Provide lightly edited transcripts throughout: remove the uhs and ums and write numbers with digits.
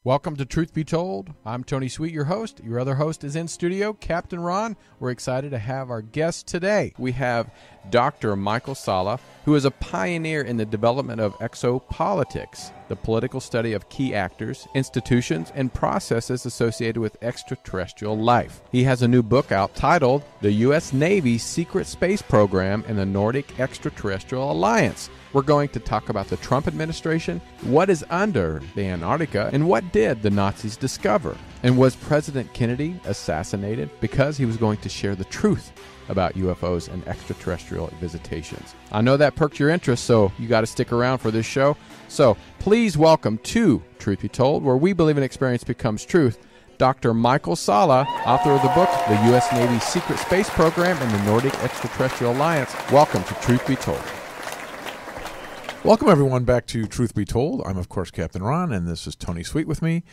Welcome to Truth Be Told. I'm Tony Sweet, your host. Your other host is in studio, Captain Ron. We're excited to have our guest today. We have Dr. Michael Sallas, who is a pioneer in the development of exopolitics, the political study of key actors, institutions, and processes associated with extraterrestrial life. He has a new book out titled The U.S. Navy's Secret Space Program and the Nordic Extraterrestrial Alliance. We're going to talk about the Trump administration, what is under the Antarctica, and what did the Nazis discover? And was President Kennedy assassinated because he was going to share the truth about UFOs and extraterrestrial visitations? I know that perked your interest, so you got to stick around for this show. So please welcome to Truth Be Told, where we believe in experience becomes truth, Dr. Michael Sallas, author of the book, The U.S. Navy's Secret Space Program and the Nordic Extraterrestrial Alliance. Welcome to Truth Be Told. Welcome, everyone, back to Truth Be Told. I'm, of course, Captain Ron, and this is Tony Sweet with me.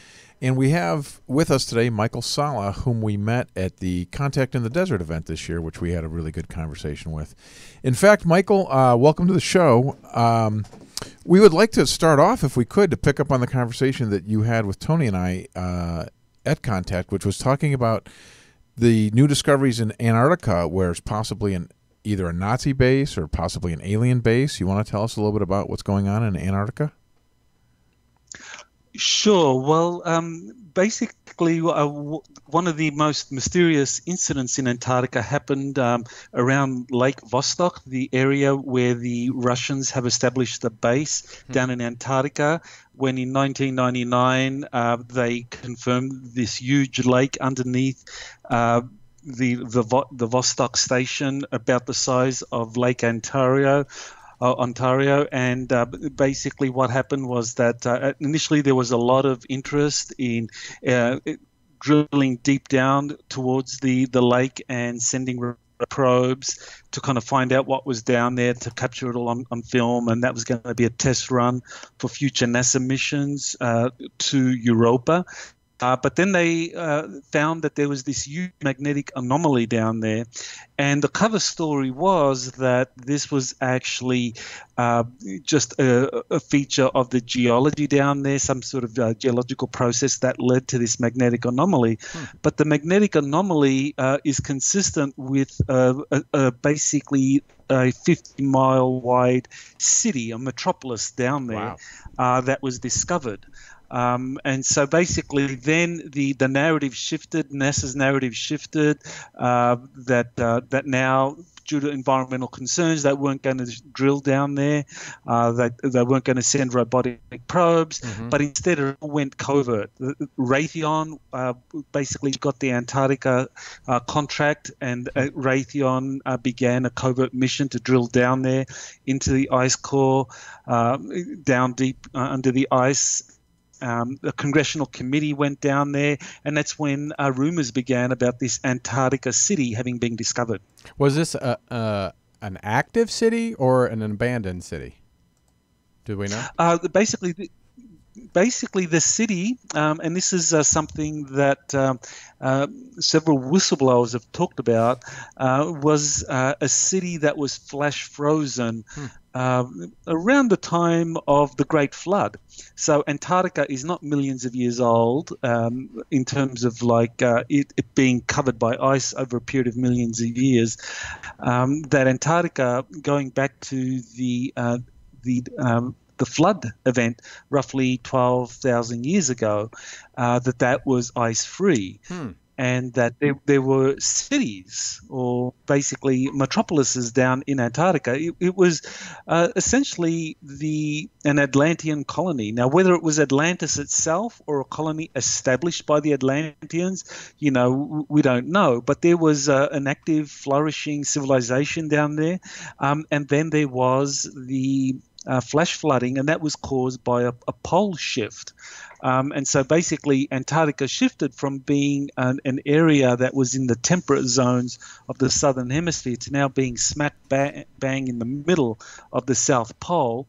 And we have with us today Michael Sallas, whom we met at the Contact in the Desert event this year, which we had a really good conversation with. In fact, Michael, welcome to the show. We would like to start off, if we could, to pick up on the conversation that you had with Tony and I at Contact, which was talking about the new discoveries in Antarctica, where it's possibly either a Nazi base or possibly an alien base. You want to tell us a little bit about what's going on in Antarctica? Sure. Well, basically, one of the most mysterious incidents in Antarctica happened around Lake Vostok, the area where the Russians have established a base down in Antarctica, when in 1999 they confirmed this huge lake underneath the Vostok station, about the size of Lake Ontario, and basically what happened was that initially there was a lot of interest in drilling deep down towards the lake and sending probes to kind of find out what was down there, to capture it all on film, and that was going to be a test run for future NASA missions to Europa. But then they found that there was this huge magnetic anomaly down there, and the cover story was that this was actually just a feature of the geology down there, some sort of geological process that led to this magnetic anomaly. But the magnetic anomaly is consistent with basically a 50-mile wide city, a metropolis down there. Wow. That was discovered. And so basically then the narrative shifted, NASA's narrative shifted, that now, due to environmental concerns, they weren't going to drill down there, that they weren't going to send robotic probes, but instead it went covert. Raytheon basically got the Antarctica contract, and Raytheon began a covert mission to drill down there into the ice core, down deep under the ice. The congressional committee went down there, and that's when rumors began about this Antarctica city having been discovered. Was this an active city or an abandoned city? Do we know? Basically, the city, and this is something that several whistleblowers have talked about, was a city that was flash frozen around the time of the Great Flood. So Antarctica is not millions of years old in terms of like it being covered by ice over a period of millions of years. That Antarctica, going back to the flood event roughly 12,000 years ago, that was ice-free. And that there were cities, or basically metropolises, down in Antarctica. It was essentially an Atlantean colony. Now, whether it was Atlantis itself or a colony established by the Atlanteans, we don't know. But there was an active, flourishing civilization down there. And then there was the flash flooding, and that was caused by a pole shift. And so basically Antarctica shifted from being an area that was in the temperate zones of the southern hemisphere to now being smack bang in the middle of the South Pole.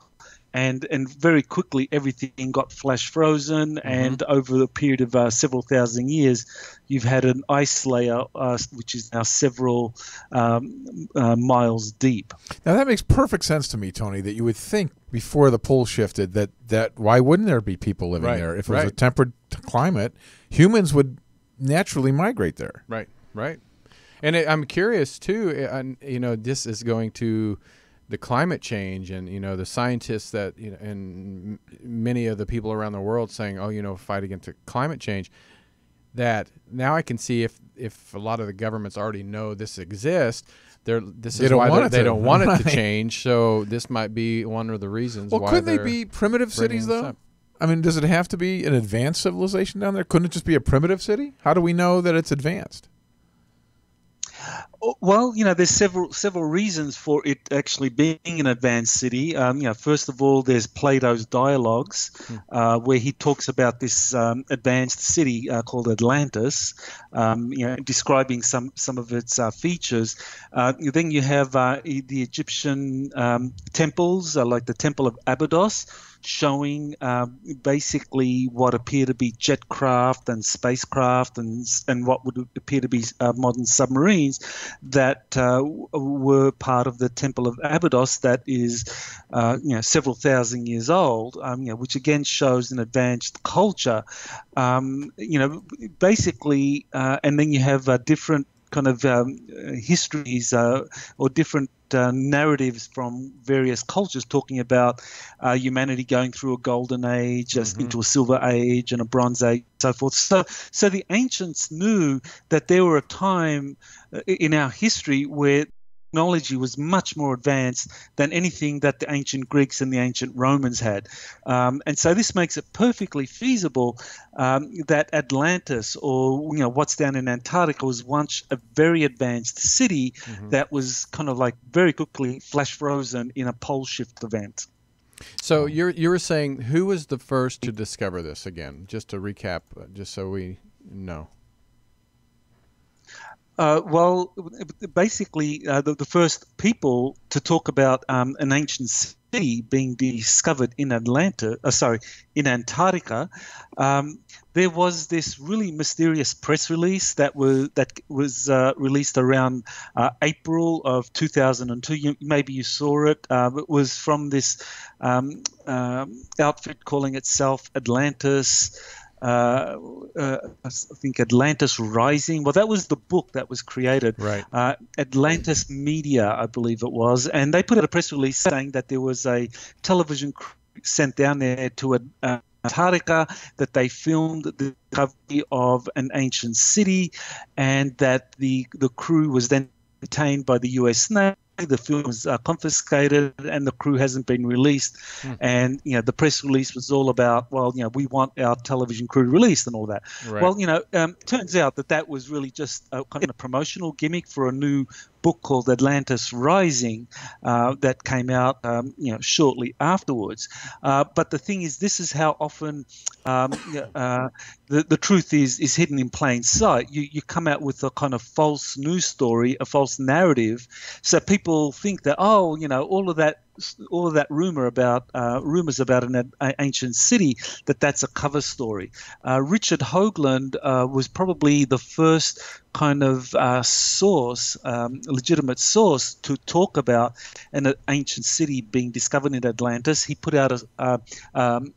And very quickly everything got flash frozen, and over the period of several thousand years, you've had an ice layer which is now several miles deep. Now that makes perfect sense to me, Tony, that you would think before the pole shifted that why wouldn't there be people living there if it was a temperate climate, humans would naturally migrate there. Right, right. And I'm curious too. This is going to the climate change, and the scientists that and many of the people around the world saying, fight against climate change. That now I can see if a lot of the governments already know this exists. They don't want it to change. So this might be one of the reasons. Well, why couldn't they be primitive cities though? I mean, does it have to be an advanced civilization down there? Couldn't it just be a primitive city? How do we know that it's advanced? Well, there's several reasons for it actually being an advanced city. First of all, there's Plato's dialogues, where he talks about this advanced city called Atlantis, describing some of its features. Then you have the Egyptian temples, like the Temple of Abydos, showing basically what appear to be jet craft and spacecraft and what would appear to be modern submarines that were part of the Temple of Abydos that is several thousand years old, which again shows an advanced culture. Basically, and then you have different kind of histories or different narratives from various cultures talking about humanity going through a golden age into a silver age and a bronze age, so forth. So the ancients knew that there were a time in our history where technology was much more advanced than anything that the ancient Greeks and the ancient Romans had. And so this makes it perfectly feasible that Atlantis, or what's down in Antarctica, was once a very advanced city that was kind of like very quickly flash frozen in a pole shift event. So you were saying, who was the first to discover this again? Just to recap, just so we know. Well, basically, the first people to talk about an ancient city being discovered in Antarctica, there was this really mysterious press release that was released around April of 2002. Maybe you saw it. It was from this outfit calling itself Atlantis. I think Atlantis Rising. Well, that was the book that was created. Right. Atlantis Media, I believe it was. And they put out a press release saying that there was a television crew sent down there to Antarctica, that they filmed the discovery of an ancient city, and that the crew was then detained by the U.S. Navy. The film was confiscated and the crew hasn't been released. And, the press release was all about, we want our television crew released and all that. Right. Well, turns out that was really just a kind of promotional gimmick for a new book called Atlantis Rising that came out, shortly afterwards. But the thing is, this is how often the truth is hidden in plain sight. You come out with a kind of false news story, a false narrative, so people think that all of that rumors about an ancient city, that's a cover story. Richard Hoagland was probably the first kind of legitimate source to talk about an ancient city being discovered in Atlantis. He put out a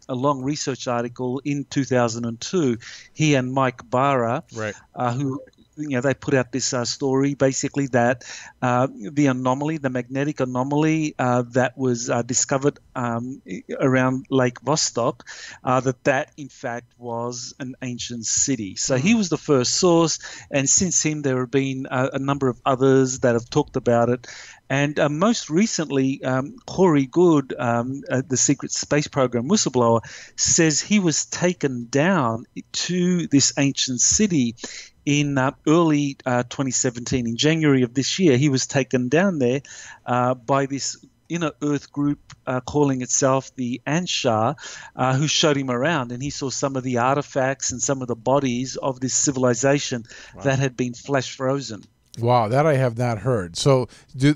long research article in 2002. He and Mike Barra, right, who they put out this story basically that the magnetic anomaly that was discovered around Lake Vostok, that in fact was an ancient city. So he was the first source, and since him there have been a number of others that have talked about it. And most recently, Corey Good, the secret space program whistleblower, says he was taken down to this ancient city in early 2017. In January of this year, he was taken down there by this inner Earth group calling itself the Anshar, who showed him around, and he saw some of the artifacts and some of the bodies of this civilization that had been flash frozen. Wow, that I have not heard. So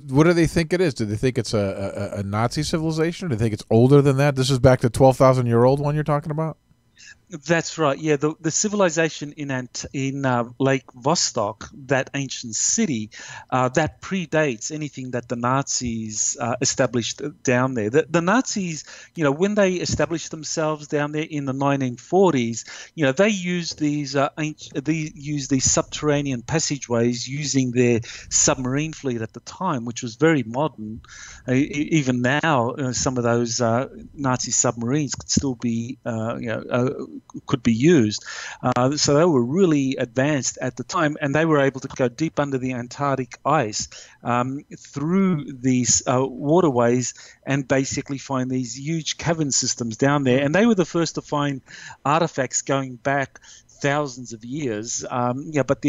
what do they think it is? Do they think it's a Nazi civilization? Or do they think it's older than that? This is back to 12,000-year-old one you're talking about? That's right. Yeah, the civilization in Lake Vostok, that ancient city, that predates anything that the Nazis established down there. The Nazis, when they established themselves down there in the 1940s, they used these subterranean passageways using their submarine fleet at the time, which was very modern. Even now, some of those Nazi submarines could still be, could be used. So they were really advanced at the time, and they were able to go deep under the Antarctic ice through these waterways and basically find these huge cavern systems down there. And they were the first to find artifacts going back thousands of years. But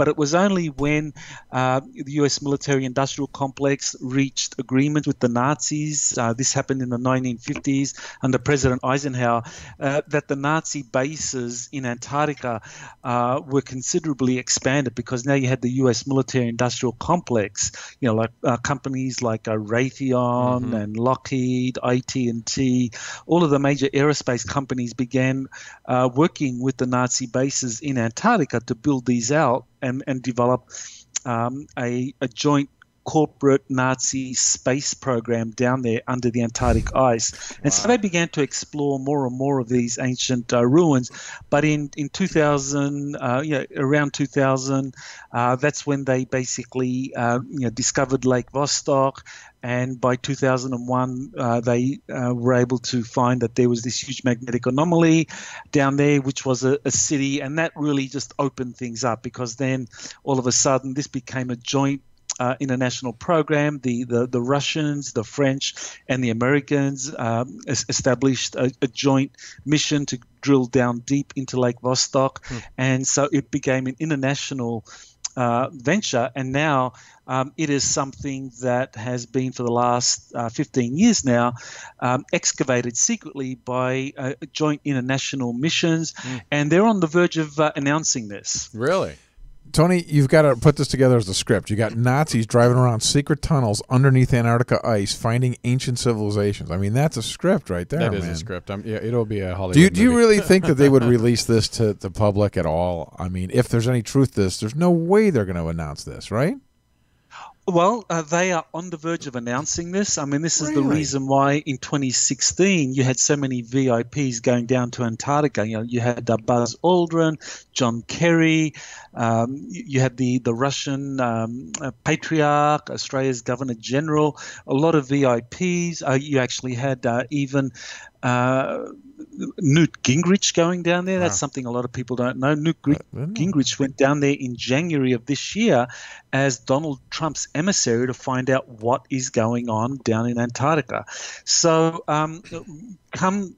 it was only when the U.S. military-industrial complex reached agreement with the Nazis. This happened in the 1950s under President Eisenhower, that the Nazi bases in Antarctica were considerably expanded, because now you had the U.S. military-industrial complex. Like companies like Raytheon and Lockheed, AT&T, all of the major aerospace companies began working with the Nazi bases in Antarctica to build these out and develop a joint corporate Nazi space program down there under the Antarctic ice. And so they began to explore more and more of these ancient ruins. But in 2000, around 2000, that's when they basically discovered Lake Vostok. And by 2001, they were able to find that there was this huge magnetic anomaly down there, which was a city. And that really just opened things up, because then all of a sudden this became a joint international program. The Russians, the French, and the Americans established a joint mission to drill down deep into Lake Vostok. And so it became an international venture, and now it is something that has been for the last 15 years now excavated secretly by joint international missions, and they're on the verge of announcing this. Really? Tony, you've got to put this together as a script. You got Nazis driving around secret tunnels underneath Antarctica ice, finding ancient civilizations. I mean, that's a script right there, That man. is a script. It'll be a Hollywood Do you movie. really think that they would release this to the public at all? I mean, if there's any truth to this, there's no way they're going to announce this, right? Well, they are on the verge of announcing this. I mean, this is the Really? reason why in 2016 you had so many VIPs going down to Antarctica. You had Buzz Aldrin, John Kerry, you had the Russian Patriarch, Australia's Governor General, a lot of VIPs. You actually had even Newt Gingrich going down there. That's something a lot of people don't know. Newt Gingrich went down there in January of this year as Donald Trump's emissary to find out what is going on down in Antarctica. So come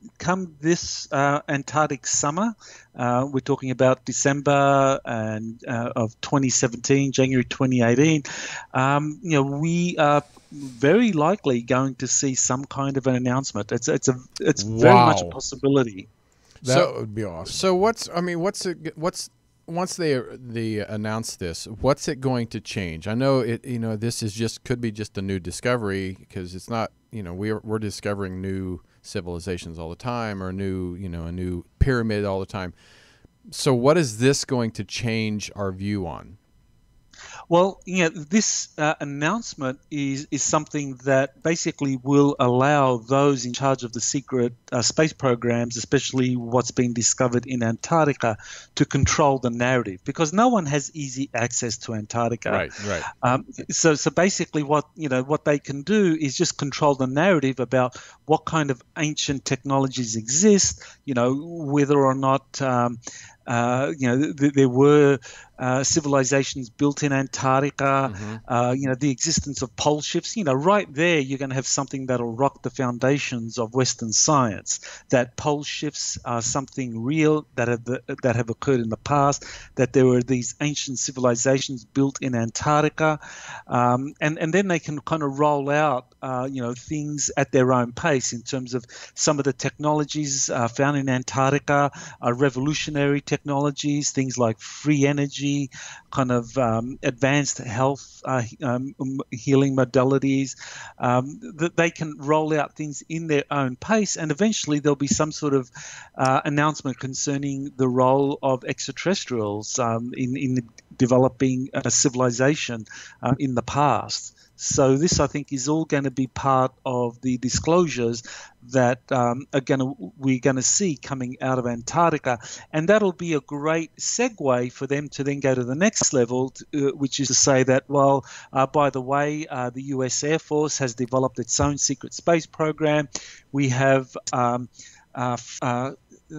this Antarctic summer, we're talking about December of 2017, January 2018. We are very likely going to see some kind of an announcement. It's very much a possibility. That would be awesome. So once they announce this, what's it going to change? I know this is could be just a new discovery, because it's not, we're discovering new civilizations all the time, or a new pyramid all the time. So what is this going to change our view on? Well, this announcement is something that basically will allow those in charge of the secret space programs, especially what's been discovered in Antarctica, to control the narrative, because no one has easy access to Antarctica. Right. So basically, what they can do is just control the narrative about what kind of ancient technologies exist. Whether or not there were civilizations built in Antarctica, the existence of pole shifts. Right there, you're going to have something that'll rock the foundations of Western science. That pole shifts are something real that have occurred in the past. That there were these ancient civilizations built in Antarctica, and then they can kind of roll out things at their own pace in terms of some of the technologies found in Antarctica are revolutionary technologies. technologies, things like free energy, kind of advanced health healing modalities, that they can roll out things in their own pace, and eventually there'll be some sort of announcement concerning the role of extraterrestrials in developing a civilization in the past. So this, I think, is all going to be part of the disclosures that we're going to see coming out of Antarctica, and that'll be a great segue for them to then go to the next level, which is to say that, well, by the way, the U.S. Air Force has developed its own secret space program. We have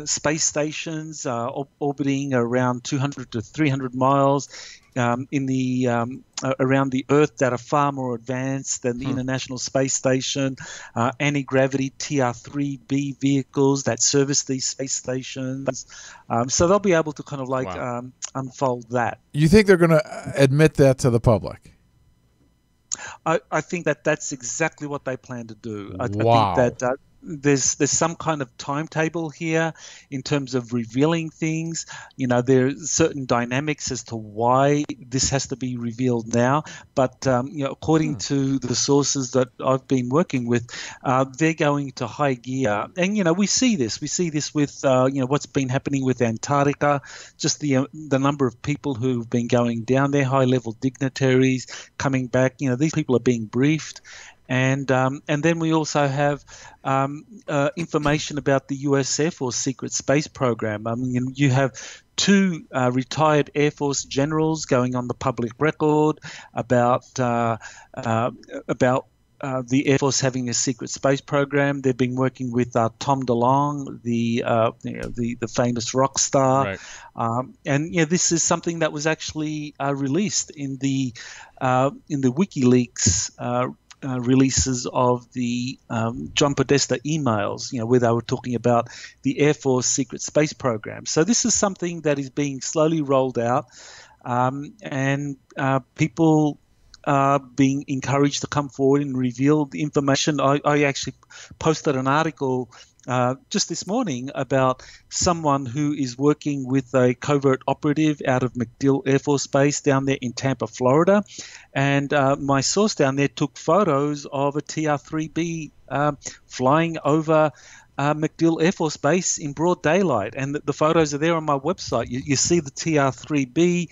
space stations orbiting around 200 to 300 miles in the around the Earth that are far more advanced than the International Space Station, anti-gravity TR-3B vehicles that service these space stations. So they'll be able to kind of like unfold that. You think they're going to admit that to the public? I think that that's exactly what they plan to do. I think that there's some kind of timetable here in terms of revealing things. You know, there are certain dynamics as to why this has to be revealed now. But you know, according to the sources that I've been working with, they're going to high gear. And you know, we see this with you know, what's been happening with Antarctica. Just the number of people who've been going down there, high-level dignitaries coming back. You know, these people are being briefed. And then we also have information about the U.S. Air Force secret space program. I mean, you have two retired Air Force generals going on the public record about the Air Force having a secret space program. They've been working with Tom DeLonge, the famous rock star, and you know, this is something that was actually released in the WikiLeaks. Releases of the John Podesta emails, you know, where they were talking about the Air Force secret space program. So this is something that is being slowly rolled out, and people are being encouraged to come forward and reveal the information. I actually posted an article just this morning about someone who is working with a covert operative out of MacDill Air Force Base down there in Tampa, Florida. And my source down there took photos of a TR-3B flying over MacDill Air Force Base in broad daylight, and the photos are there on my website. You see the TR-3B,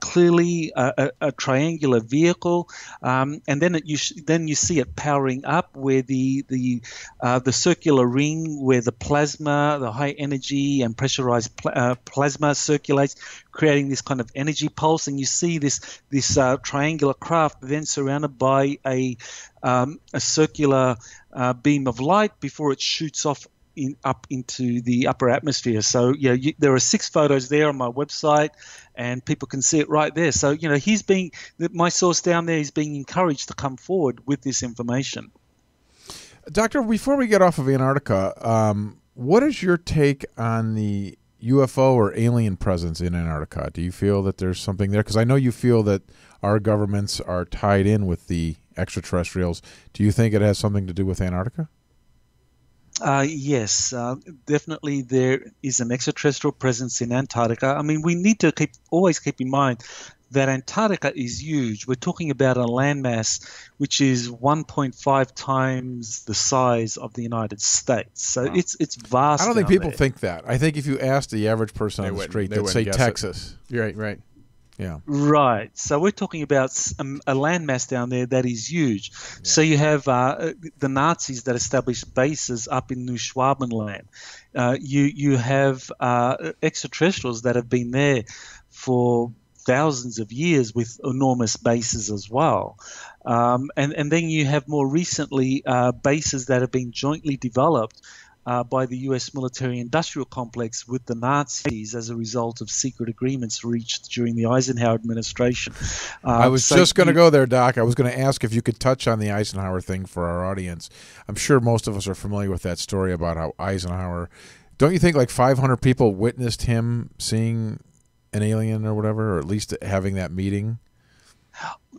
clearly a triangular vehicle, and then you see it powering up where the circular ring where the plasma, the high energy and pressurized plasma circulates, creating this kind of energy pulse, and you see this triangular craft then surrounded by a circular beam of light before it shoots off up into the upper atmosphere. So yeah, there are 6 photos there on my website, and people can see it right there. So you know, my source down there is being encouraged to come forward with this information. Doctor, before we get off of Antarctica, what is your take on the UFO or alien presence in Antarctica? Do you feel that there's something there? Because I know you feel that our governments are tied in with the extraterrestrials. Do you think it has something to do with Antarctica? Yes, definitely there is an extraterrestrial presence in Antarctica. I mean, we need to always keep in mind that Antarctica is huge. We're talking about a landmass which is 1.5 times the size of the United States. So it's vast. I don't think people think that. I think if you asked the average person on the street, they'd say Texas. Right. Yeah. Right. So we're talking about a landmass down there that is huge. Yeah. So you have the Nazis that established bases up in New Schwabenland. You have extraterrestrials that have been there for thousands of years with enormous bases as well. And then you have more recently bases that have been jointly developed by the U.S. military-industrial complex with the Nazis as a result of secret agreements reached during the Eisenhower administration. I was just going to go there, Doc. I was going to ask if you could touch on the Eisenhower thing for our audience. I'm sure most of us are familiar with that story about how Eisenhower, don't you think like 500 people witnessed him seeing an alien or whatever, or at least having that meeting?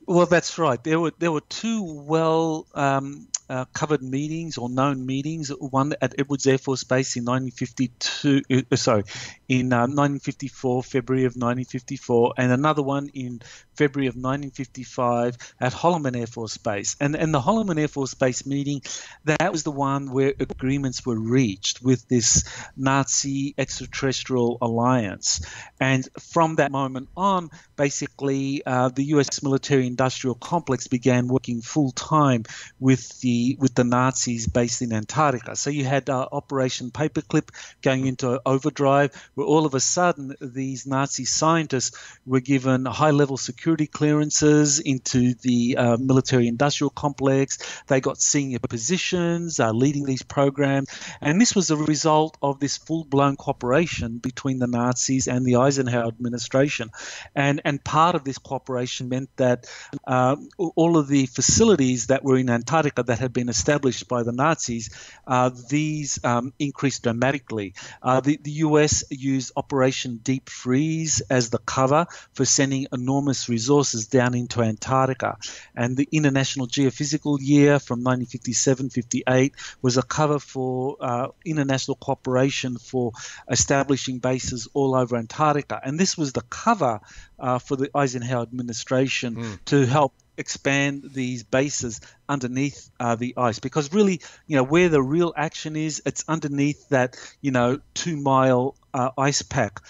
Well, that's right. There were two well covered meetings or known meetings. One at Edwards Air Force Base in 1954, February of 1954, and another one in February of 1955 at Holloman Air Force Base. And the Holloman Air Force Base meeting, that was the one where agreements were reached with this Nazi extraterrestrial alliance. And from that moment on, basically, the U.S. military-industrial complex began working full-time with the Nazis based in Antarctica. So you had Operation Paperclip going into overdrive, where all of a sudden these Nazi scientists were given high-level security clearances into the military-industrial complex. They got senior positions leading these programs, and this was a result of this full-blown cooperation between the Nazis and the Eisenhower administration. And part of this cooperation meant that all of the facilities that were in Antarctica that had been established by the Nazis, these increased dramatically. The US used Operation Deep Freeze as the cover for sending enormous resources down into Antarctica. And the International Geophysical Year from 1957-58 was a cover for international cooperation for establishing bases all over Antarctica. And this was the cover for the Eisenhower administration to help expand these bases underneath the ice, because really, where the real action is, it's underneath that 2-mile ice pack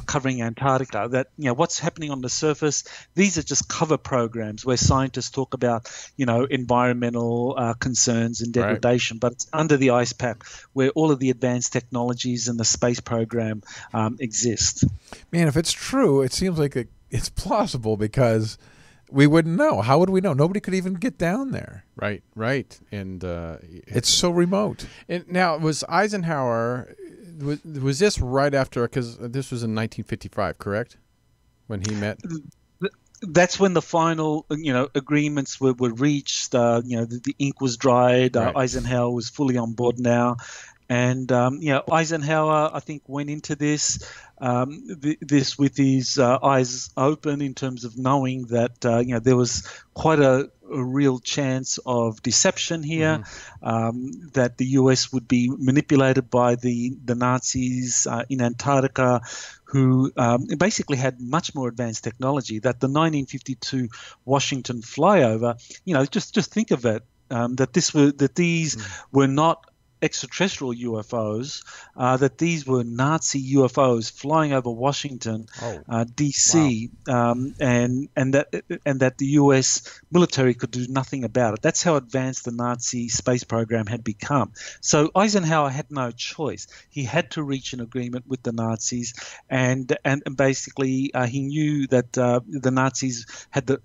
covering Antarctica. That what's happening on the surface, these are just cover programs where scientists talk about environmental concerns and degradation, but it's under the ice pack where all of the advanced technologies and the space program exist. Man, if it's true, it seems like it's plausible, because we wouldn't know. How would we know? Nobody could even get down there. Right. And it's so remote. And now, was Eisenhower, was this right after, because this was in 1955, correct? When he met? That's when the final, agreements were reached. The ink was dried. Right. Eisenhower was fully on board now. And, Eisenhower, I think, went into this with his eyes open, in terms of knowing that, there was quite a real chance of deception here, that the U.S. would be manipulated by the Nazis in Antarctica, who basically had much more advanced technology. That the 1952 Washington flyover, just think of it, that these were not extraterrestrial UFOs, that these were Nazi UFOs flying over Washington, D.C., and that the U.S. military could do nothing about it. That's how advanced the Nazi space program had become. So Eisenhower had no choice. He had to reach an agreement with the Nazis, and basically he knew that the Nazis had the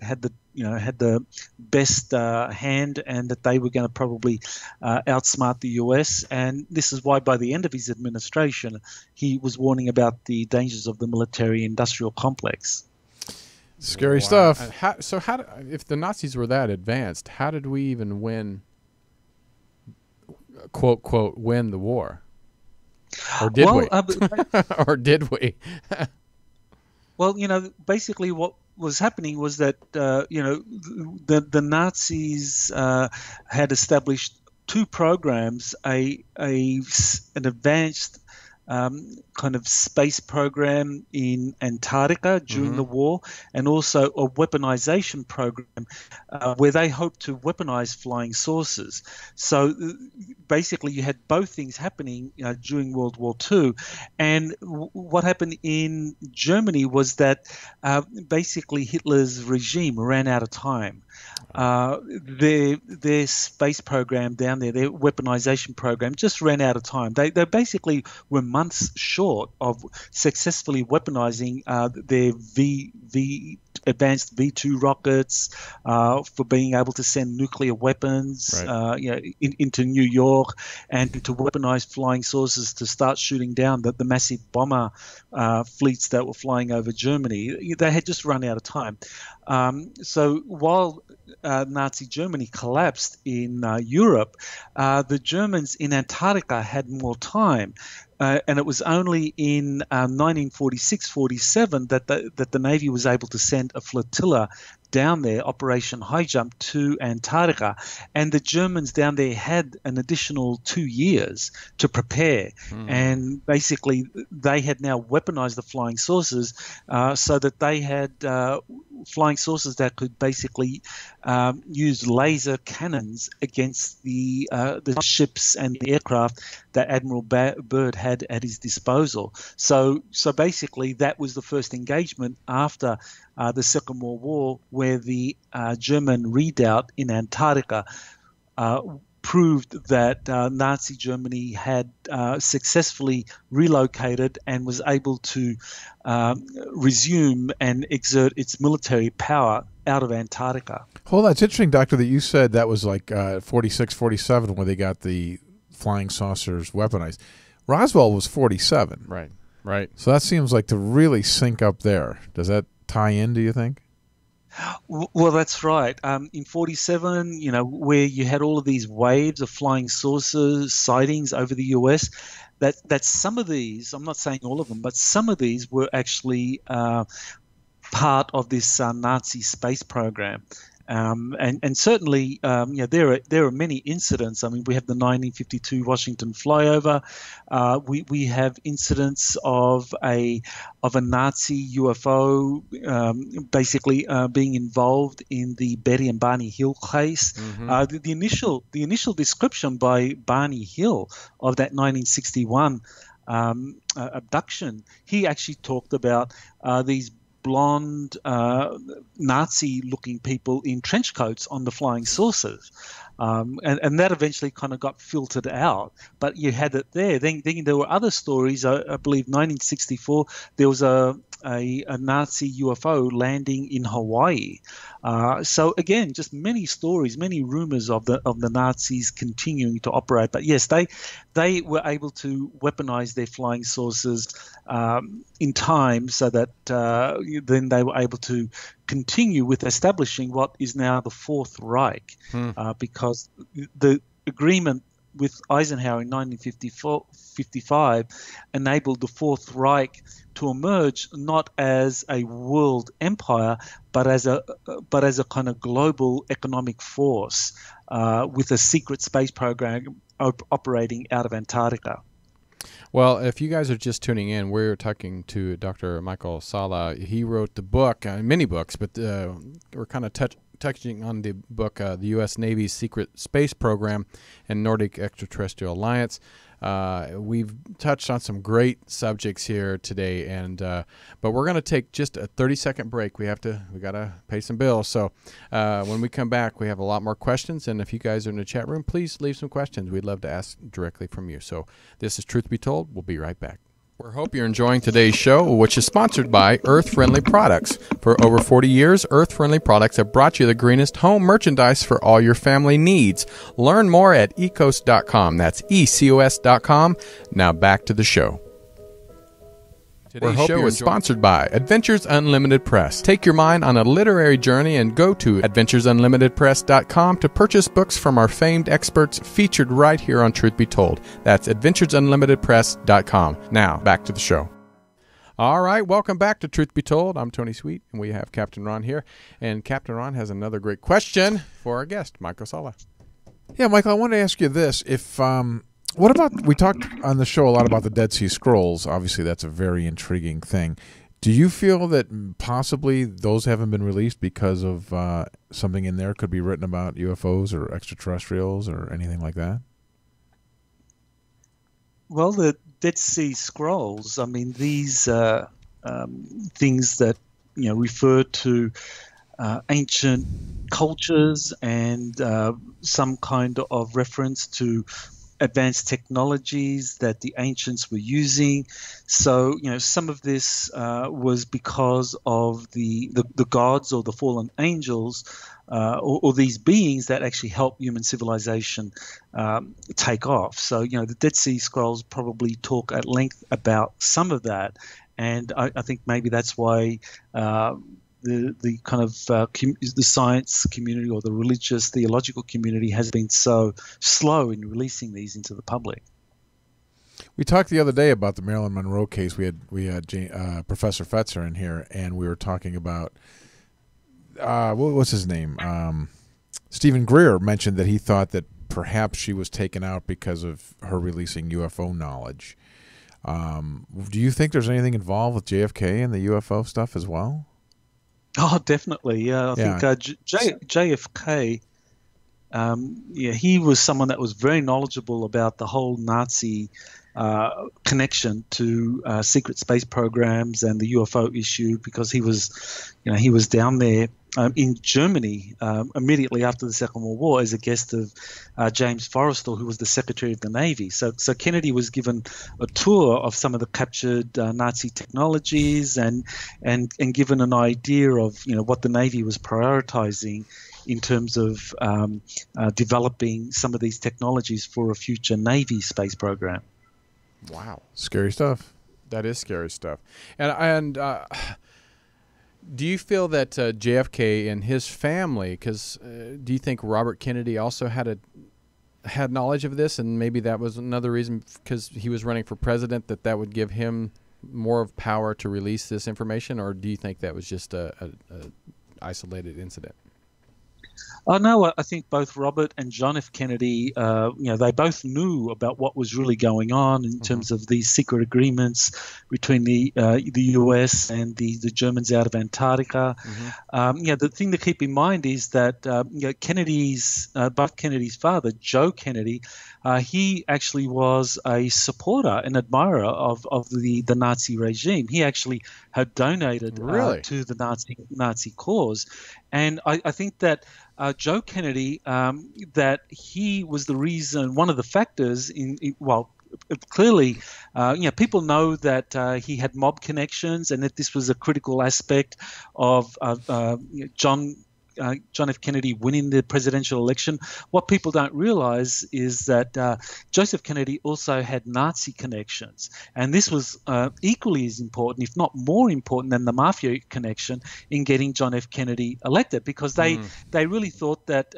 best hand, and that they were going to probably outsmart the US. And this is why by the end of his administration, he was warning about the dangers of the military-industrial complex. Scary stuff. If the Nazis were that advanced, how did we even win, quote, quote, win the war? Or did we? Or did we? Well, basically what was happening was that the Nazis had established two programs: an advanced kind of space program in Antarctica during the war, and also a weaponization program where they hoped to weaponize flying saucers. So basically you had both things happening during World War II. And what happened in Germany was that basically Hitler's regime ran out of time. Their space program down there, their weaponization program, just ran out of time. They basically were months short of successfully weaponizing their advanced V2 rockets for being able to send nuclear weapons into New York, and to weaponize flying saucers to start shooting down the massive bomber fleets that were flying over Germany. They had just run out of time. So while Nazi Germany collapsed in Europe, the Germans in Antarctica had more time. And it was only in 1946-47 that the Navy was able to send a flotilla down there, Operation High Jump, to Antarctica, and the Germans down there had an additional 2 years to prepare, and basically they had now weaponized the flying saucers so that they had flying saucers that could basically use laser cannons against the ships and the aircraft that Admiral Byrd had at his disposal. So basically that was the first engagement after the Second World War, where the German redoubt in Antarctica proved that Nazi Germany had successfully relocated and was able to resume and exert its military power out of Antarctica. Hold on, it's interesting, Doctor, that you said that was like 46, 47 when they got the flying saucers weaponized. Roswell was 47. Right, right. So that seems like to really sync up there. Does that tie in, do you think? Well, that's right. In 47, where you had all of these waves of flying saucers sightings over the US, that some of these, I'm not saying all of them, but some of these were actually part of this Nazi space program. And certainly, there are many incidents. I mean, we have the 1952 Washington flyover. We have incidents of a Nazi UFO basically being involved in the Betty and Barney Hill case. The initial description by Barney Hill of that 1961 abduction, he actually talked about these blonde Nazi-looking people in trench coats on the flying saucers. And that eventually kind of got filtered out, but you had it there. Then there were other stories. I believe 1964, there was a Nazi UFO landing in Hawaii. So again, just many stories, many rumors of the Nazis continuing to operate. But yes, they were able to weaponize their flying saucers in time, so that then they were able to continue with establishing what is now the Fourth Reich, because the agreement with Eisenhower in 1955 enabled the Fourth Reich to emerge not as a world empire, but as a kind of global economic force with a secret space program operating out of Antarctica. Well, if you guys are just tuning in, we're talking to Dr. Michael Sallas. He wrote the book, many books, but we're kind of touching on the book, The U.S. Navy's Secret Space Program and Nordic Extraterrestrial Alliance. We've touched on some great subjects here today, and but we're going to take just a 30-second break. We got to pay some bills. So when we come back, we have a lot more questions, and if you guys are in the chat room, please leave some questions. We'd love to ask directly from you. So this is Truth Be Told. We'll be right back. We hope you're enjoying today's show, which is sponsored by Earth-Friendly Products. For over 40 years, Earth-Friendly Products have brought you the greenest home merchandise for all your family needs. Learn more at ecos.com. That's ecos.com. Now back to the show. Today's show is sponsored by Adventures Unlimited Press. Take your mind on a literary journey and go to adventuresunlimitedpress.com to purchase books from our famed experts featured right here on Truth Be Told. That's adventuresunlimitedpress.com. Now, back to the show. All right, welcome back to Truth Be Told. I'm Tony Sweet, and we have Captain Ron here. And Captain Ron has another great question for our guest, Michael Sallas. Yeah, Michael, I want to ask you this. What about, we talked on the show a lot about the Dead Sea Scrolls. Obviously, that's a very intriguing thing. Do you feel that possibly those haven't been released because of something in there could be written about UFOs or extraterrestrials or anything like that? Well, the Dead Sea Scrolls, I mean, these things that refer to ancient cultures and some kind of reference to advanced technologies that the ancients were using. So, some of this was because of the gods or the fallen angels or these beings that actually help human civilization take off. So, the Dead Sea Scrolls probably talk at length about some of that. And I think maybe that's why the kind of the science community or the religious theological community has been so slow in releasing these into the public. We talked the other day about the Marilyn Monroe case. We had Professor Fetzer in here, and we were talking about what's his name? Stephen Greer mentioned that he thought that perhaps she was taken out because of her releasing UFO knowledge. Do you think there's anything involved with JFK and the UFO stuff as well? Oh, definitely. Yeah, I think JFK. He was someone that was very knowledgeable about the whole Nazi connection to secret space programs and the UFO issue, because he was down there in Germany immediately after the Second World War as a guest of James Forrestal, who was the Secretary of the Navy. So Kennedy was given a tour of some of the captured Nazi technologies and given an idea of what the Navy was prioritizing in terms of developing some of these technologies for a future Navy space program. Wow, scary stuff. That is scary stuff. And do you feel that JFK and his family, because do you think Robert Kennedy also had knowledge of this, and maybe that was another reason, because he was running for president, that would give him more of power to release this information, or do you think that was just a isolated incident? No, I think both Robert and John F. Kennedy, they both knew about what was really going on in terms of these secret agreements between the U.S. and the Germans out of Antarctica. The thing to keep in mind is that both Kennedy's father, Joe Kennedy, he actually was a supporter and admirer of the Nazi regime. He actually had donated to the Nazi cause, and I think that Joe Kennedy, that he was the reason, one of the factors clearly, people know that he had mob connections, and that this was a critical aspect of John F. Kennedy winning the presidential election. What people don't realize is that Joseph Kennedy also had Nazi connections, and this was equally as important, if not more important, than the mafia connection in getting John F. Kennedy elected, because they really thought that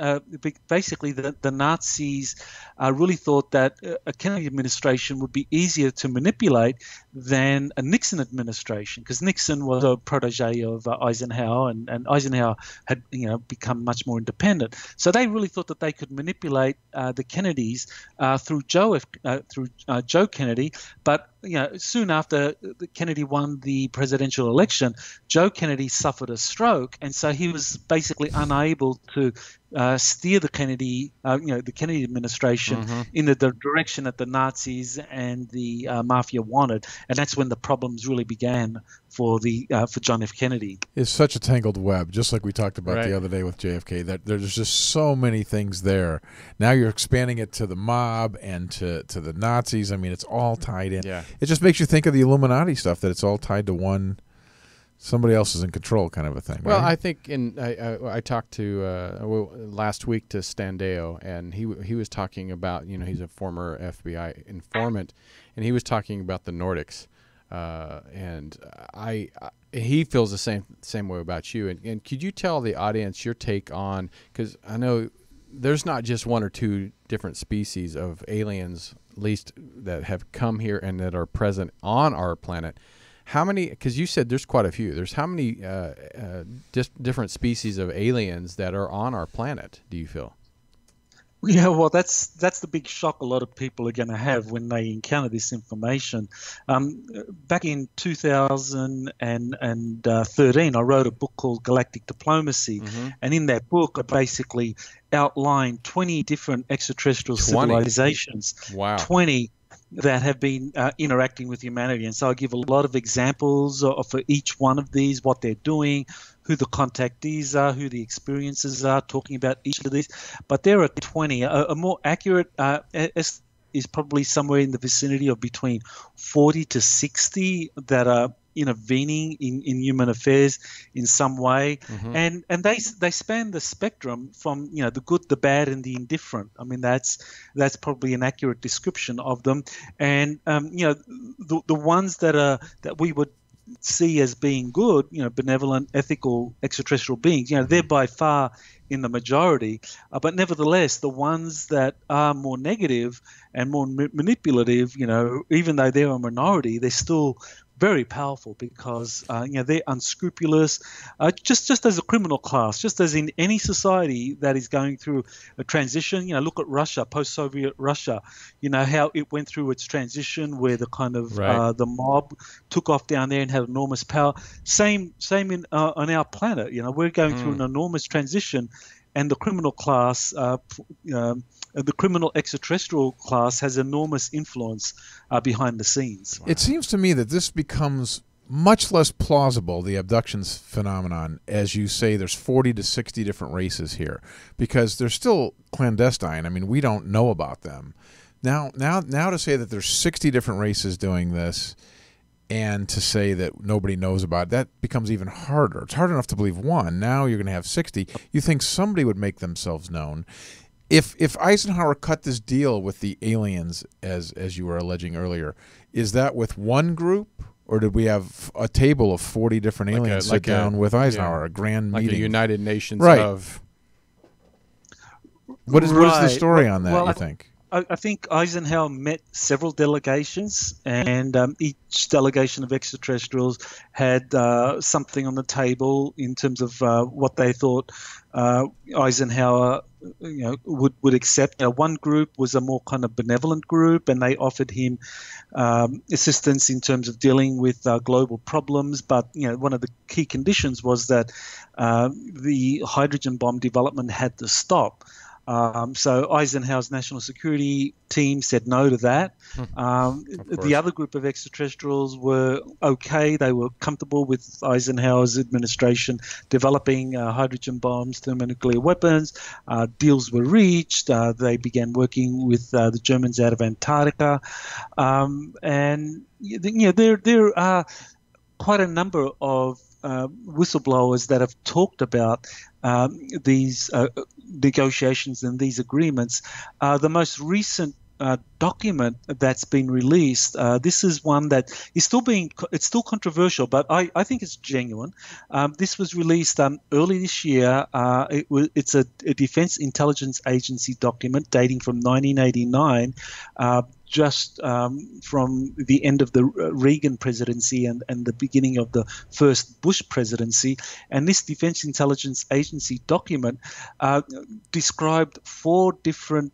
basically the Nazis really thought that a Kennedy administration would be easier to manipulate than a Nixon administration, because Nixon was a protege of Eisenhower, and Eisenhower had become much more independent. So they really thought that they could manipulate the Kennedys through Joe Kennedy. But soon after Kennedy won the presidential election, Joe Kennedy suffered a stroke, and so he was basically unable to steer the Kennedy administration in the direction that the Nazis and the mafia wanted, and that's when the problems really began for John F. Kennedy. It's such a tangled web, just like we talked about the other day with JFK. That there's just so many things there. Now you're expanding it to the mob and to the Nazis. I mean, it's all tied in. Yeah. It just makes you think of the Illuminati stuff, that it's all tied to one. Somebody else is in control, kind of a thing. Well, right? I think I talked to last week to Standeo, and he was talking about, he's a former FBI informant, and he was talking about the Nordics, and he feels the same way about you. And could you tell the audience your take on, because I know there's not just one or two different species of aliens, at least that have come here and that are present on our planet. How many? Because you said there's quite a few. There's how many different species of aliens that are on our planet, do you feel? Yeah, well, that's the big shock a lot of people are going to have when they encounter this information. Back in 2013, I wrote a book called Galactic Diplomacy, and in that book, I basically outlined 20 different extraterrestrial civilizations. Wow. 20 that have been interacting with humanity. And so I give a lot of examples for each one of these, what they're doing, who the contactees are, who the experiences are, talking about each of these. But there are 20. A more accurate is probably somewhere in the vicinity of between 40 to 60 that are intervening in human affairs in some way, and they span the spectrum from the good, the bad, and the indifferent. I mean, that's probably an accurate description of them. And the ones that we would see as being good, benevolent, ethical extraterrestrial beings, they're by far in the majority. But nevertheless, the ones that are more negative and more manipulative, even though they're a minority, they're still very powerful because they're unscrupulous, just as a criminal class, just as in any society that is going through a transition. Look at Russia, post-Soviet Russia. How it went through its transition, where the kind of the mob took off down there and had enormous power. Same in on our planet. We're going through an enormous transition, and the criminal class, the criminal extraterrestrial class, has enormous influence behind the scenes. It seems to me that this becomes much less plausible, the abductions phenomenon, as you say there's 40 to 60 different races here, because they're still clandestine. I mean, we don't know about them. Now to say that there's 60 different races doing this, and to say that nobody knows about it, that becomes even harder. It's hard enough to believe one. Now you're going to have 60. You think somebody would make themselves known. If Eisenhower cut this deal with the aliens, as you were alleging earlier, is that with one group, or did we have a table of 40 different aliens sit down with Eisenhower, a grand meeting? Like a United Nations of... What is the story on that, you think? I think Eisenhower met several delegations, and each delegation of extraterrestrials had something on the table in terms of what they thought Eisenhower would accept. One group was a more kind of benevolent group, and they offered him assistance in terms of dealing with global problems. But one of the key conditions was that the hydrogen bomb development had to stop. So Eisenhower's national security team said no to that. The other group of extraterrestrials were okay. They were comfortable with Eisenhower's administration developing hydrogen bombs, thermonuclear weapons. Deals were reached. They began working with the Germans out of Antarctica. And there are quite a number of whistleblowers that have talked about these negotiations and these agreements. The most recent document that's been released, this is one that is it's still controversial, but I think it's genuine. This was released early this year. It's a Defense Intelligence Agency document dating from 1989, just from the end of the Reagan presidency and the beginning of the first Bush presidency. And this Defense Intelligence Agency document described 4 different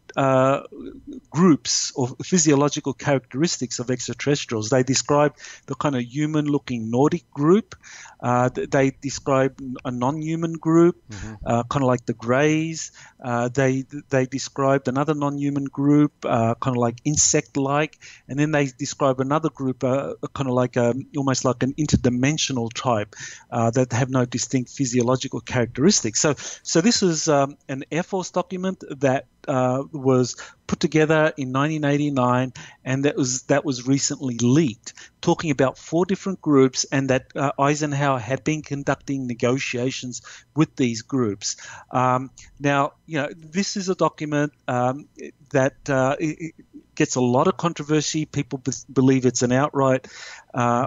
groups or physiological characteristics of extraterrestrials. They described the kind of human-looking Nordic group. They described a non-human group, kind of like the Greys. They described another non-human group, kind of like insect-like, and then they describe another group, kind of like almost like an interdimensional type that have no distinct physiological characteristics. So this is an Air Force document that was put together in 1989, and that was recently leaked, talking about 4 different groups, and that Eisenhower had been conducting negotiations with these groups. Now, this is a document that it gets a lot of controversy. People believe it's an outright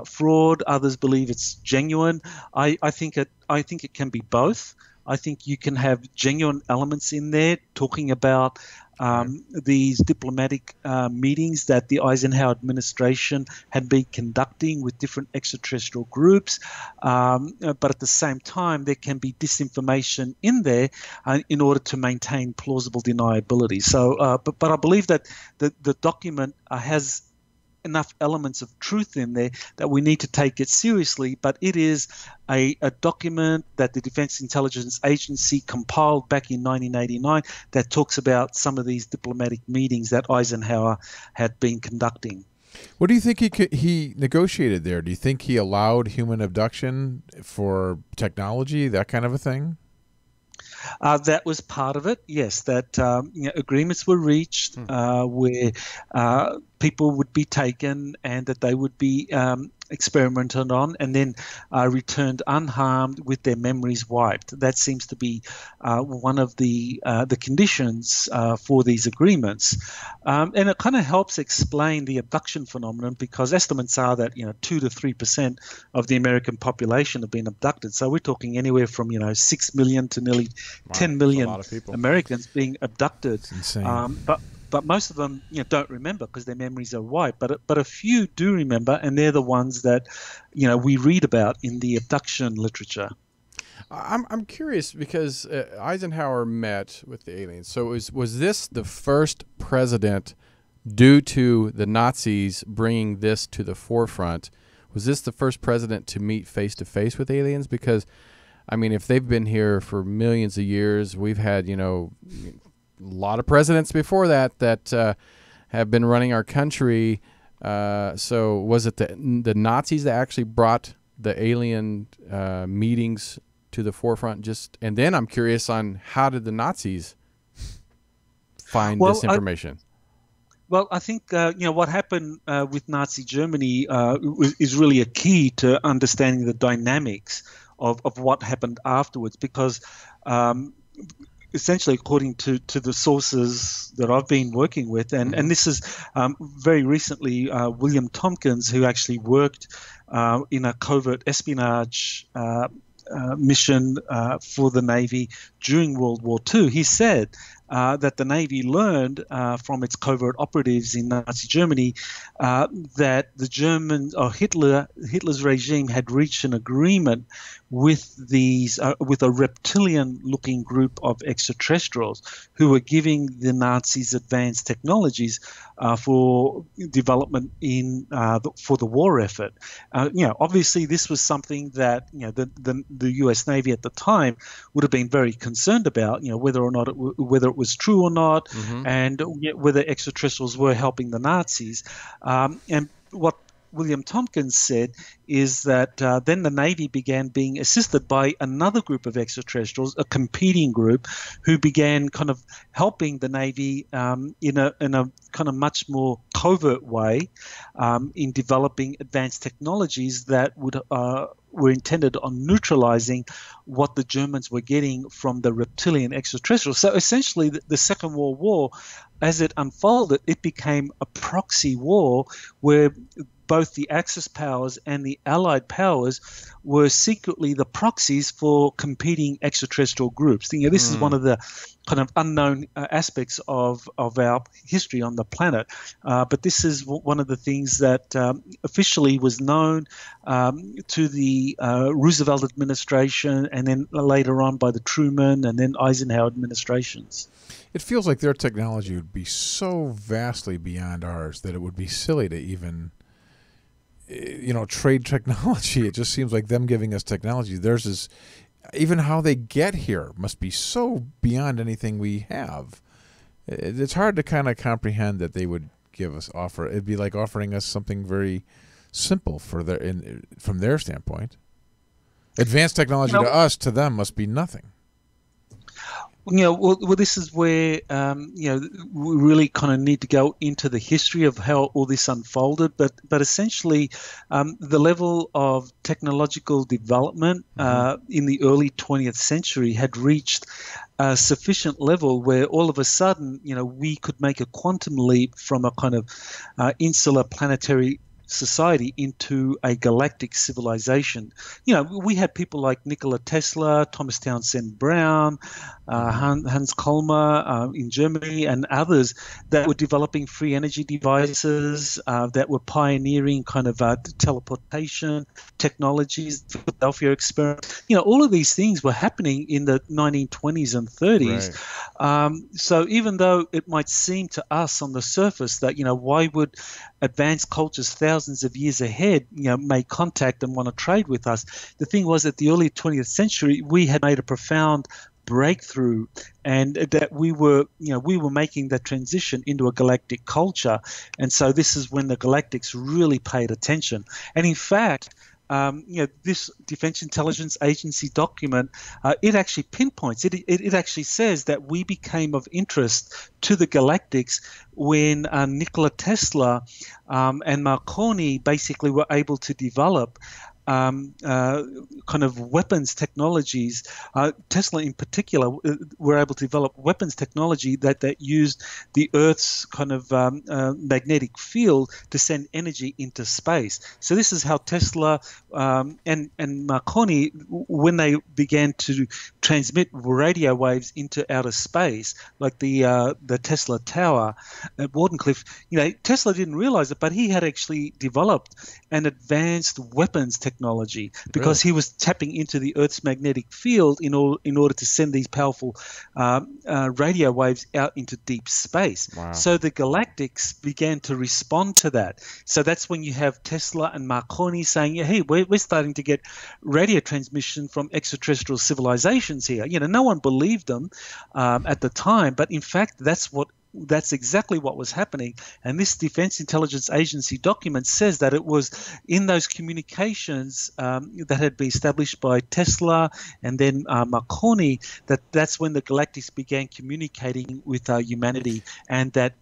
fraud. Others believe it's genuine. I think it can be both. I think you can have genuine elements in there talking about these diplomatic meetings that the Eisenhower administration had been conducting with different extraterrestrial groups. But at the same time, there can be disinformation in there in order to maintain plausible deniability. So, but I believe that the document has enough elements of truth in there that we need to take it seriously, but it is a document that the Defense Intelligence Agency compiled back in 1989 that talks about some of these diplomatic meetings that Eisenhower had been conducting. What do you think he negotiated there? Do you think he allowed human abduction for technology, that kind of a thing? That was part of it, yes, that agreements were reached where people would be taken and that they would be experimented on and then returned unharmed with their memories wiped. That seems to be one of the conditions for these agreements. And it kind of helps explain the abduction phenomenon, because estimates are that 2 to 3% of the American population have been abducted. So we're talking anywhere from 6 million to nearly 10 million Americans being abducted. It's insane. but most of them don't remember because their memories are wiped. But a few do remember, and they're the ones that we read about in the abduction literature. I'm curious because Eisenhower met with the aliens. So was this the first president, due to the Nazis bringing this to the forefront, was this the first president to meet face-to-face with aliens? Because, I mean, if they've been here for millions of years, we've had, a lot of presidents before that have been running our country. So was it the Nazis that actually brought the alien meetings to the forefront? And then I'm curious on how did the Nazis find this information? Well, I think what happened with Nazi Germany is really a key to understanding the dynamics of what happened afterwards, because essentially, according to the sources that I've been working with, and this is very recently William Tompkins, who actually worked in a covert espionage mission for the Navy during World War II. He said that the Navy learned from its covert operatives in Nazi Germany that the Germans or Hitler's regime had reached an agreement with with a reptilian-looking group of extraterrestrials who were giving the Nazis advanced technologies for development for the war effort. Obviously, this was something that the U.S. Navy at the time would have been very concerned about. Whether it was true or not, and whether extraterrestrials were helping the Nazis. And what William Tompkins said is that then the Navy began being assisted by another group of extraterrestrials, a competing group, who began kind of helping the Navy in a kind of much more covert way in developing advanced technologies that were intended on neutralizing what the Germans were getting from the reptilian extraterrestrials. So essentially, the Second World War, as it unfolded, it became a proxy war where both the Axis powers and the Allied powers were secretly the proxies for competing extraterrestrial groups. This is one of the kind of unknown aspects of our history on the planet. But this is one of the things that officially was known to the Roosevelt administration, and then later on by the Truman and then Eisenhower administrations. It feels like their technology would be so vastly beyond ours that it would be silly to even trade technology. It just seems like them giving us technology. Theirs is, even how they get here must be so beyond anything we have. It's hard to kind of comprehend that they would offer. It'd be like offering us something very simple from their standpoint. Advanced technology to us, to them, must be nothing. Well, this is where we really kind of need to go into the history of how all this unfolded. But essentially, the level of technological development in the early 20th century had reached a sufficient level where all of a sudden, we could make a quantum leap from a kind of insular planetary society into a galactic civilization. We had people like Nikola Tesla, Thomas Townsend Brown, Hans Kolmer in Germany, and others that were developing free energy devices, that were pioneering kind of teleportation technologies, Philadelphia experiment. All of these things were happening in the 1920s and 30s. Right. So even though it might seem to us on the surface that, why would advanced cultures thousands of years ahead, make contact and want to trade with us? The thing was, at the early 20th century, we had made a profound breakthrough, and that we were making that transition into a galactic culture. And so this is when the galactics really paid attention. And in fact, this Defense Intelligence Agency document, it actually pinpoints, it actually says that we became of interest to the galactics when Nikola Tesla and Marconi basically were able to develop kind of weapons technologies. Tesla, in particular, were able to develop weapons technology that used the Earth's kind of magnetic field to send energy into space. So this is how Tesla and Marconi, when they began to transmit radio waves into outer space, like the Tesla Tower at Wardenclyffe, Tesla didn't realize it, but he had actually developed an advanced weapons technology because he was tapping into the Earth's magnetic field in order to send these powerful radio waves out into deep space. Wow. So the galactics began to respond to that. So that's when you have Tesla and Marconi saying, hey, we're starting to get radio transmission from extraterrestrial civilizations here. No one believed them at the time, but in fact, that's exactly what was happening. And this Defense Intelligence Agency document says that it was in those communications that had been established by Tesla and then Marconi that's when the galactics began communicating with humanity, and that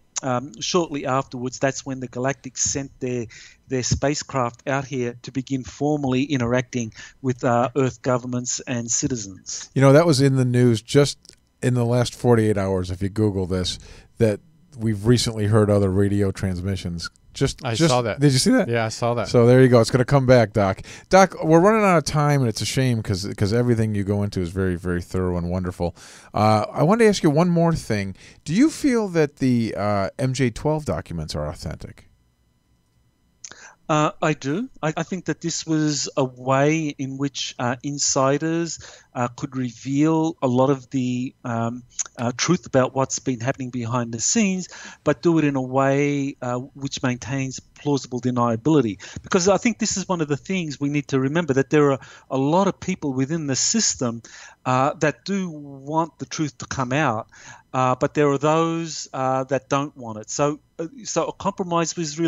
shortly afterwards, that's when the galactics sent their spacecraft out here to begin formally interacting with Earth governments and citizens. That was in the news just in the last 48 hours, if you Google this, that we've recently heard other radio transmissions. I saw that. Did you see that? Yeah, I saw that. So there you go. It's going to come back, Doc. Doc, we're running out of time, and it's a shame because everything you go into is very, very thorough and wonderful. I wanted to ask you one more thing. Do you feel that the MJ12 documents are authentic? I do. I think that this was a way in which insiders could reveal a lot of the truth about what's been happening behind the scenes, but do it in a way which maintains plausible deniability. Because I think this is one of the things we need to remember, that there are a lot of people within the system that do want the truth to come out, but there are those that don't want it. So a compromise was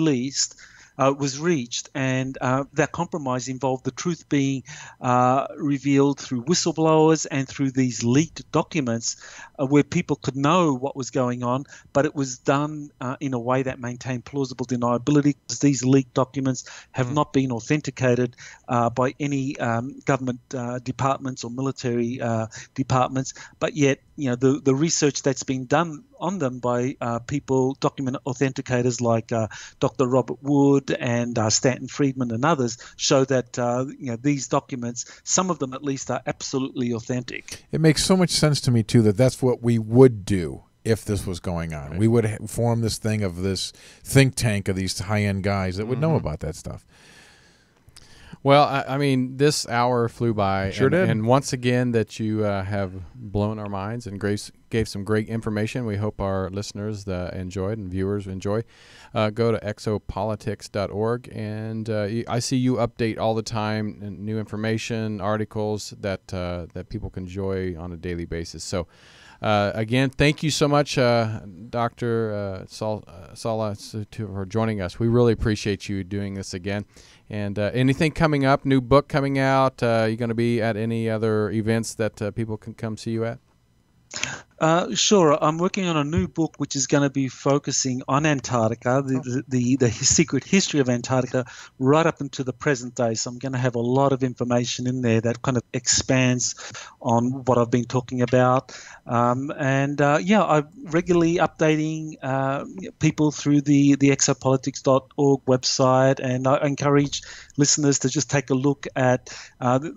reached, and that compromise involved the truth being revealed through whistleblowers and through these leaked documents where people could know what was going on, but it was done in a way that maintained plausible deniability, because these leaked documents have not been authenticated by any government departments or military departments, but yet the research that's been done on them by document authenticators like Dr. Robert Wood and Stanton Friedman and others show that these documents, some of them at least, are absolutely authentic. It makes so much sense to me too that that's what we would do if this was going on. Right. We would form this thing of this think tank of these high-end guys that would know about that stuff. Well, I mean, this hour flew by. Sure did. And once again, that you have blown our minds and gave some great information. We hope our listeners enjoyed and viewers enjoy. Go to exopolitics.org, and I see you update all the time new information, articles that people can enjoy on a daily basis. So, again, thank you so much, Dr. Salla, for joining us. We really appreciate you doing this again. And anything coming up, new book coming out? You going to be at any other events that people can come see you at? Sure. I'm working on a new book which is going to be focusing on Antarctica, the secret history of Antarctica, right up into the present day. So I'm going to have a lot of information in there that kind of expands on what I've been talking about. I'm regularly updating people through the exopolitics.org website, and I encourage listeners to just take a look at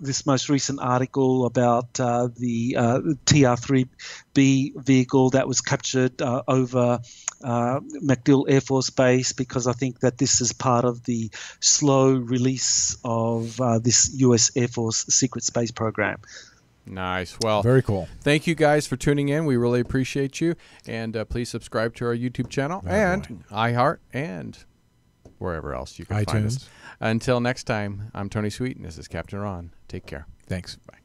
this most recent article about the TR-3B vehicle that was captured over MacDill Air Force Base, because I think that this is part of the slow release of this U.S. Air Force secret space program. Nice. Well, very cool. Thank you guys for tuning in. We really appreciate you. And please subscribe to our YouTube channel and iHeart and wherever else you can find us. Until next time, I'm Tony Sweet, and this is Captain Ron. Take care. Thanks. Bye.